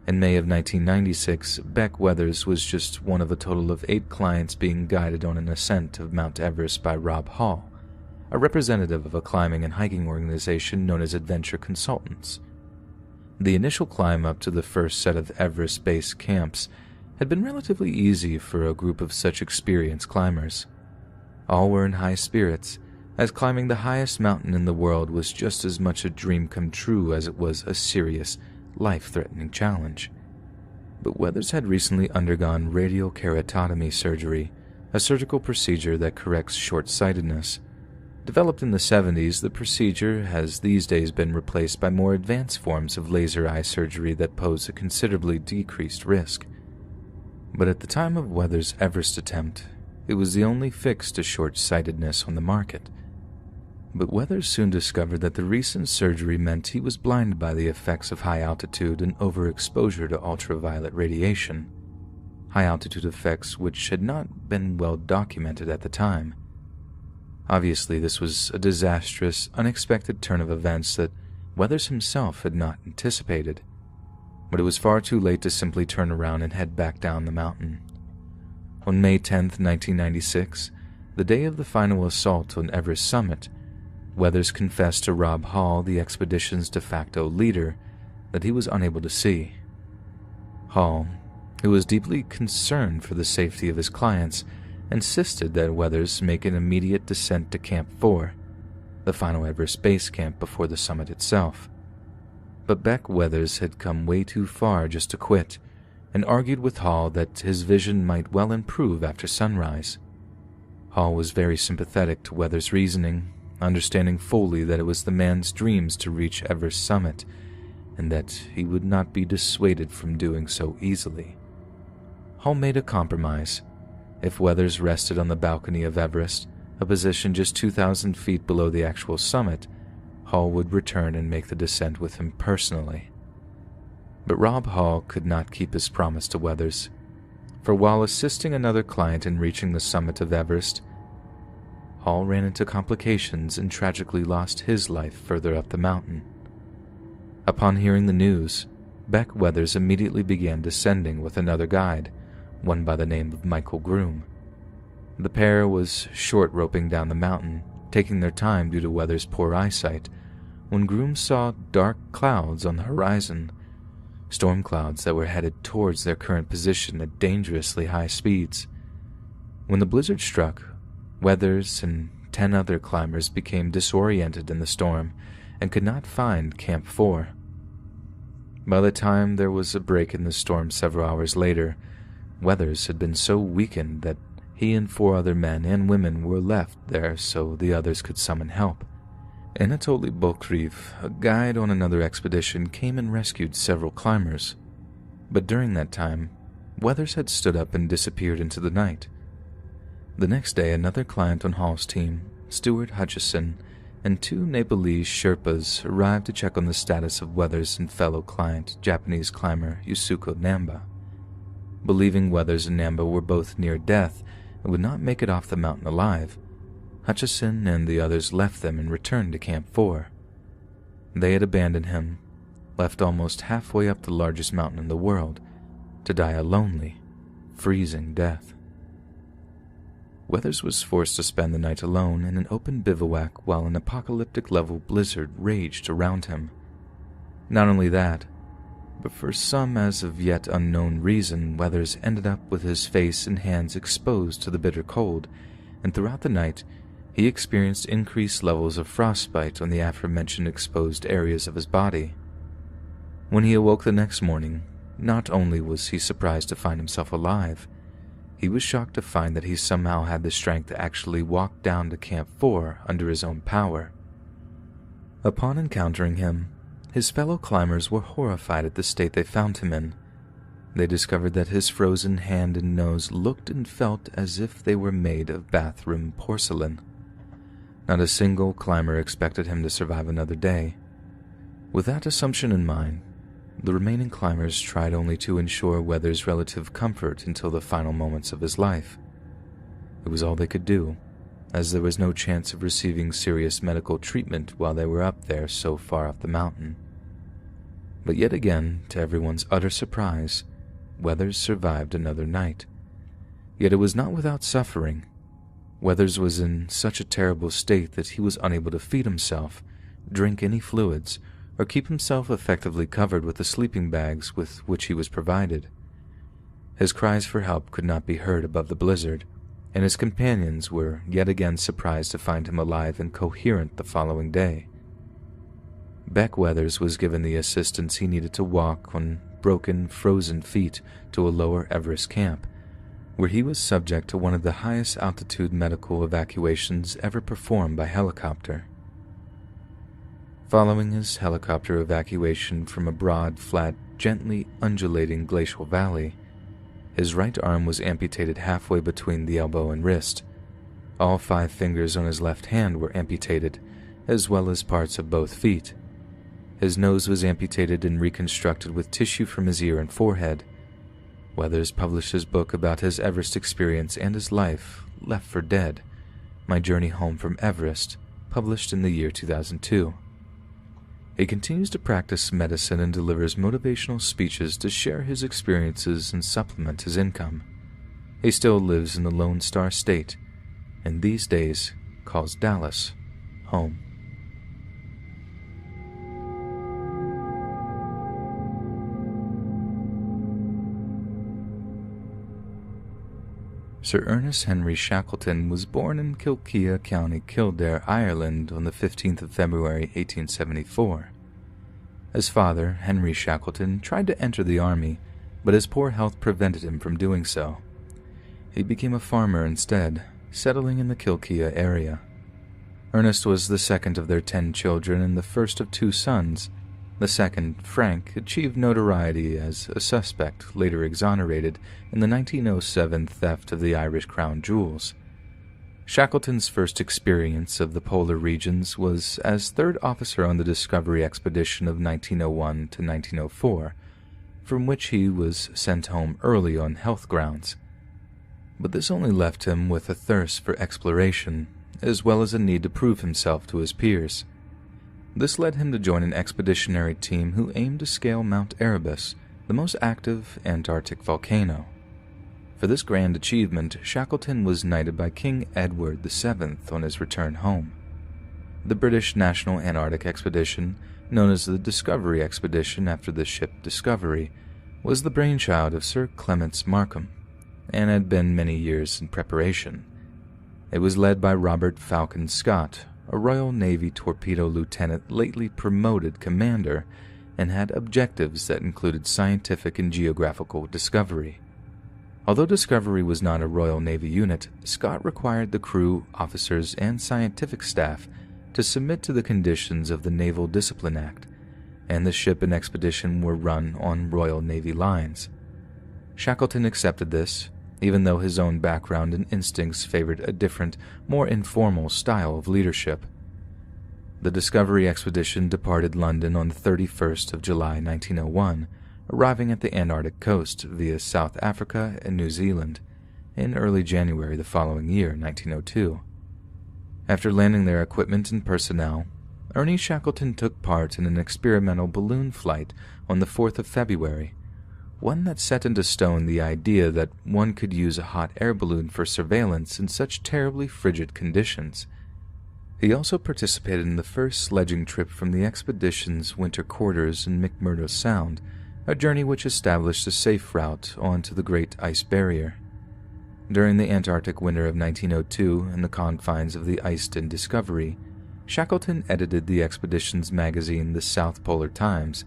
In May of 1996, Beck Weathers was just one of a total of 8 clients being guided on an ascent of Mount Everest by Rob Hall, a representative of a climbing and hiking organization known as Adventure Consultants. The initial climb up to the first set of Everest base camps had been relatively easy for a group of such experienced climbers. All were in high spirits, as climbing the highest mountain in the world was just as much a dream come true as it was a serious, life-threatening challenge. But Weathers had recently undergone radial keratotomy surgery, a surgical procedure that corrects short-sightedness. Developed in the 70s, the procedure has these days been replaced by more advanced forms of laser eye surgery that pose a considerably decreased risk. But at the time of Weathers' Everest attempt, it was the only fix to short-sightedness on the market. But Weathers soon discovered that the recent surgery meant he was blinded by the effects of high altitude and overexposure to ultraviolet radiation, high altitude effects which had not been well documented at the time. Obviously, this was a disastrous, unexpected turn of events that Weathers himself had not anticipated, but it was far too late to simply turn around and head back down the mountain. On May 10, 1996, the day of the final assault on Everest summit, Weathers confessed to Rob Hall, the expedition's de facto leader, that he was unable to see. Hall, who was deeply concerned for the safety of his clients, insisted that Weathers make an immediate descent to Camp 4, the final Everest base camp before the summit itself. But Beck Weathers had come way too far just to quit, and argued with Hall that his vision might well improve after sunrise. Hall was very sympathetic to Weathers' reasoning, understanding fully that it was the man's dreams to reach Everest's summit, and that he would not be dissuaded from doing so easily. Hall made a compromise. If Weathers rested on the balcony of Everest, a position just 2,000 feet below the actual summit, Hall would return and make the descent with him personally. But Rob Hall could not keep his promise to Weathers, for while assisting another client in reaching the summit of Everest, Hall ran into complications and tragically lost his life further up the mountain. Upon hearing the news, Beck Weathers immediately began descending with another guide, one by the name of Michael Groom. The pair was short roping down the mountain, taking their time due to Weathers' poor eyesight, when Groom saw dark clouds on the horizon, storm clouds that were headed towards their current position at dangerously high speeds. When the blizzard struck, Weathers and 10 other climbers became disoriented in the storm and could not find Camp 4. By the time there was a break in the storm several hours later, Weathers had been so weakened that he and 4 other men and women were left there so the others could summon help. Anatoly Bokriv, a guide on another expedition, came and rescued several climbers. But during that time, Weathers had stood up and disappeared into the night. The next day, another client on Hall's team, Stuart Hutchison, and 2 Nepalese Sherpas arrived to check on the status of Weathers and fellow client, Japanese climber Yusuko Namba. Believing Weathers and Namba were both near death and would not make it off the mountain alive, Hutchison and the others left them and returned to Camp 4. They had abandoned him, left almost halfway up the largest mountain in the world, to die a lonely, freezing death. Weathers was forced to spend the night alone in an open bivouac while an apocalyptic-level blizzard raged around him. Not only that, but for some as of yet unknown reason, Weathers ended up with his face and hands exposed to the bitter cold, and throughout the night, he experienced increased levels of frostbite on the aforementioned exposed areas of his body. When he awoke the next morning, not only was he surprised to find himself alive, he was shocked to find that he somehow had the strength to actually walk down to Camp 4 under his own power. Upon encountering him, his fellow climbers were horrified at the state they found him in. They discovered that his frozen hand and nose looked and felt as if they were made of bathroom porcelain. Not a single climber expected him to survive another day. With that assumption in mind, the remaining climbers tried only to ensure Weathers' relative comfort until the final moments of his life. It was all they could do, as there was no chance of receiving serious medical treatment while they were up there so far up the mountain. But yet again, to everyone's utter surprise, Weathers survived another night. Yet it was not without suffering. Weathers was in such a terrible state that he was unable to feed himself, drink any fluids, or keep himself effectively covered with the sleeping bags with which he was provided. His cries for help could not be heard above the blizzard, and his companions were yet again surprised to find him alive and coherent the following day. Beck Weathers was given the assistance he needed to walk on broken, frozen feet to a lower Everest camp, where he was subject to one of the highest altitude medical evacuations ever performed by helicopter. Following his helicopter evacuation from a broad, flat, gently undulating glacial valley, his right arm was amputated halfway between the elbow and wrist. All 5 fingers on his left hand were amputated, as well as parts of both feet. His nose was amputated and reconstructed with tissue from his ear and forehead. Weathers published his book about his Everest experience and his life, Left for Dead, My Journey Home from Everest, published in the year 2002. He continues to practice medicine and delivers motivational speeches to share his experiences and supplement his income. He still lives in the Lone Star State, and these days calls Dallas home. Sir Ernest Henry Shackleton was born in Kilkea, County Kildare, Ireland on the 15th of February, 1874. His father, Henry Shackleton, tried to enter the army, but his poor health prevented him from doing so. He became a farmer instead, settling in the Kilkea area. Ernest was the second of their 10 children and the first of 2 sons. The second, Frank, achieved notoriety as a suspect, later exonerated in the 1907 theft of the Irish crown jewels. Shackleton's first experience of the polar regions was as third officer on the Discovery expedition of 1901 to 1904, from which he was sent home early on health grounds. But this only left him with a thirst for exploration, as well as a need to prove himself to his peers. This led him to join an expeditionary team who aimed to scale Mount Erebus, the most active Antarctic volcano. For this grand achievement, Shackleton was knighted by King Edward VII on his return home. The British National Antarctic Expedition, known as the Discovery Expedition after the ship Discovery, was the brainchild of Sir Clements Markham, and had been many years in preparation. It was led by Robert Falcon Scott, a Royal Navy torpedo lieutenant lately promoted commander, and had objectives that included scientific and geographical discovery. Although Discovery was not a Royal Navy unit, Scott required the crew, officers, and scientific staff to submit to the conditions of the Naval Discipline Act, and the ship and expedition were run on Royal Navy lines. Shackleton accepted this, even though his own background and instincts favored a different, more informal style of leadership. The Discovery expedition departed London on the 31st of July 1901, arriving at the Antarctic coast via South Africa and New Zealand in early January the following year, 1902. After landing their equipment and personnel, Ernie Shackleton took part in an experimental balloon flight on the 4th of February, one that set into stone the idea that one could use a hot air balloon for surveillance in such terribly frigid conditions. He also participated in the first sledging trip from the expedition's winter quarters in McMurdo Sound, a journey which established a safe route onto the Great Ice Barrier. During the Antarctic winter of 1902, in the confines of the iced-in Discovery, Shackleton edited the expedition's magazine, the South Polar Times,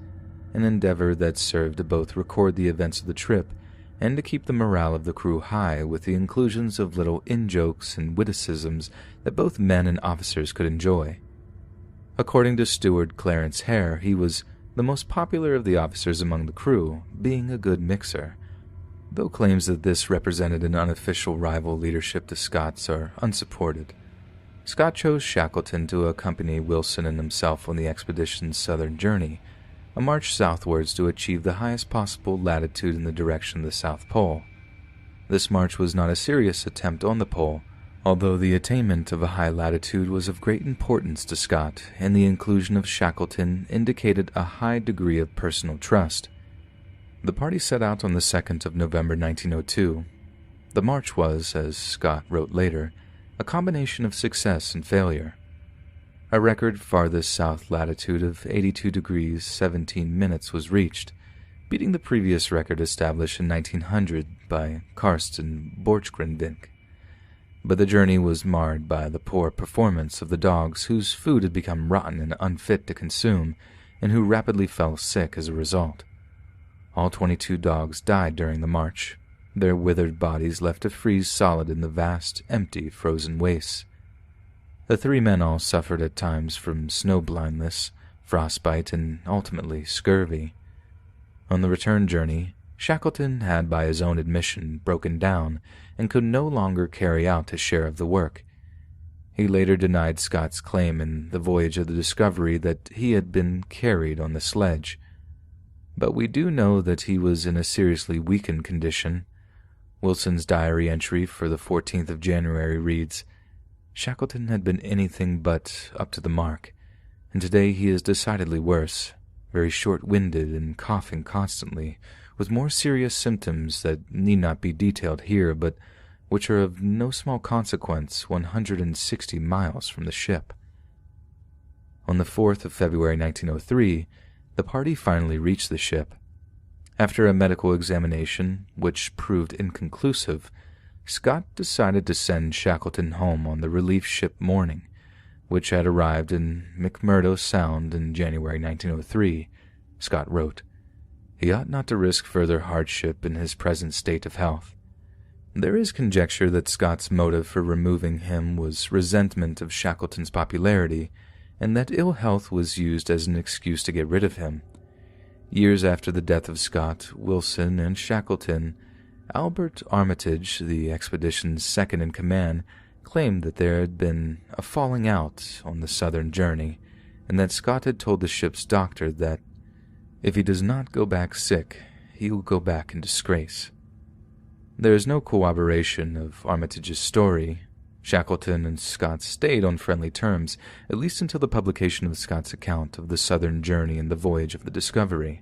an endeavor that served to both record the events of the trip and to keep the morale of the crew high with the inclusions of little in-jokes and witticisms that both men and officers could enjoy. According to steward Clarence Hare, he was the most popular of the officers among the crew, being a good mixer, though claims that this represented an unofficial rival leadership to Scott's are unsupported. Scott chose Shackleton to accompany Wilson and himself on the expedition's southern journey, a march southwards to achieve the highest possible latitude in the direction of the South Pole. This march was not a serious attempt on the pole, although the attainment of a high latitude was of great importance to Scott, and the inclusion of Shackleton indicated a high degree of personal trust. The party set out on the 2nd of November 1902. The march was, as Scott wrote later, a combination of success and failure. A record farthest south latitude of 82 degrees 17 minutes was reached, beating the previous record established in 1900 by Karsten Borchgrevink. But the journey was marred by the poor performance of the dogs whose food had become rotten and unfit to consume, and who rapidly fell sick as a result. All 22 dogs died during the march, their withered bodies left to freeze solid in the vast, empty, frozen wastes. The 3 men all suffered at times from snow blindness, frostbite, and ultimately scurvy. On the return journey, Shackleton had, by his own admission, broken down and could no longer carry out his share of the work. He later denied Scott's claim in the voyage of the Discovery that he had been carried on the sledge. But we do know that he was in a seriously weakened condition. Wilson's diary entry for the 14th of January reads, "Shackleton had been anything but up to the mark, and today he is decidedly worse, very short-winded and coughing constantly, with more serious symptoms that need not be detailed here, but which are of no small consequence 160 miles from the ship." On the 4th of February 1903, the party finally reached the ship. After a medical examination, which proved inconclusive, Scott decided to send Shackleton home on the relief ship Morning, which had arrived in McMurdo Sound in January 1903. Scott wrote, He ought not to risk further hardship in his present state of health. There is conjecture that Scott's motive for removing him was resentment of Shackleton's popularity, and that ill health was used as an excuse to get rid of him. Years after the death of Scott, Wilson, and Shackleton, Albert Armitage, the expedition's second-in-command, claimed that there had been a falling out on the southern journey, and that Scott had told the ship's doctor that if he does not go back sick, he will go back in disgrace. There is no corroboration of Armitage's story. Shackleton and Scott stayed on friendly terms, at least until the publication of Scott's account of the southern journey and the voyage of the Discovery.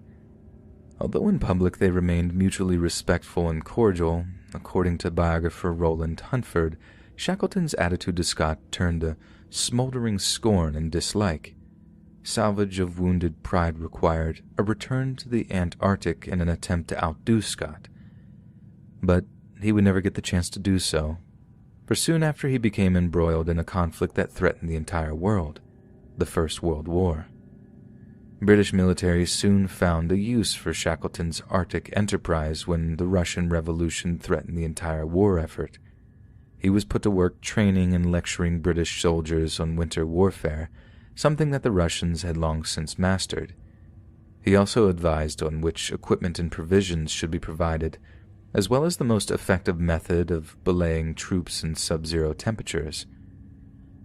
Although in public they remained mutually respectful and cordial, according to biographer Roland Huntford, Shackleton's attitude to Scott turned to smoldering scorn and dislike. Salvage of wounded pride required a return to the Antarctic in an attempt to outdo Scott. But he would never get the chance to do so, for soon after he became embroiled in a conflict that threatened the entire world, the First World War. British military soon found a use for Shackleton's Arctic enterprise when the Russian Revolution threatened the entire war effort. He was put to work training and lecturing British soldiers on winter warfare, something that the Russians had long since mastered. He also advised on which equipment and provisions should be provided, as well as the most effective method of belaying troops in sub-zero temperatures.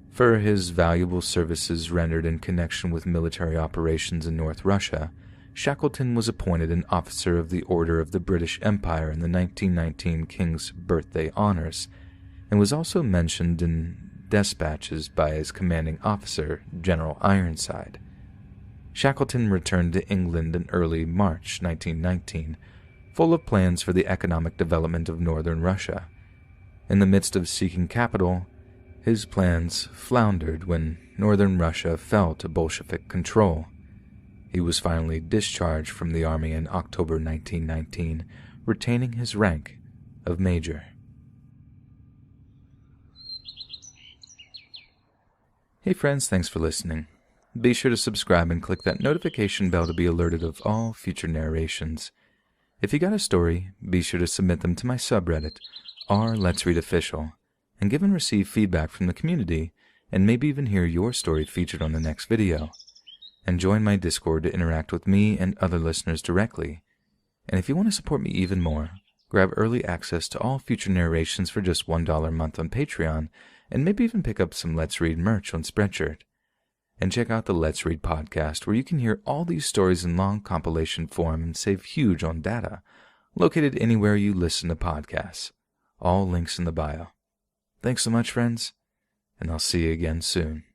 For his valuable services rendered in connection with military operations in North Russia, Shackleton was appointed an officer of the Order of the British Empire in the 1919 King's Birthday Honors, and was also mentioned in despatches by his commanding officer, General Ironside. Shackleton returned to England in early March 1919, full of plans for the economic development of northern Russia. In the midst of seeking capital, his plans floundered when northern Russia fell to Bolshevik control. He was finally discharged from the army in October 1919, retaining his rank of major. Hey friends, thanks for listening. Be sure to subscribe and click that notification bell to be alerted of all future narrations. If you got a story, be sure to submit them to my subreddit, r/Let'sReadOfficial, and give and receive feedback from the community, and maybe even hear your story featured on the next video. And join my Discord to interact with me and other listeners directly. And if you want to support me even more, grab early access to all future narrations for just $1 a month on Patreon, and maybe even pick up some Let's Read merch on Spreadshirt. And check out the Let's Read podcast, where you can hear all these stories in long compilation form and save huge on data, located anywhere you listen to podcasts. All links in the bio. Thanks so much, friends, and I'll see you again soon.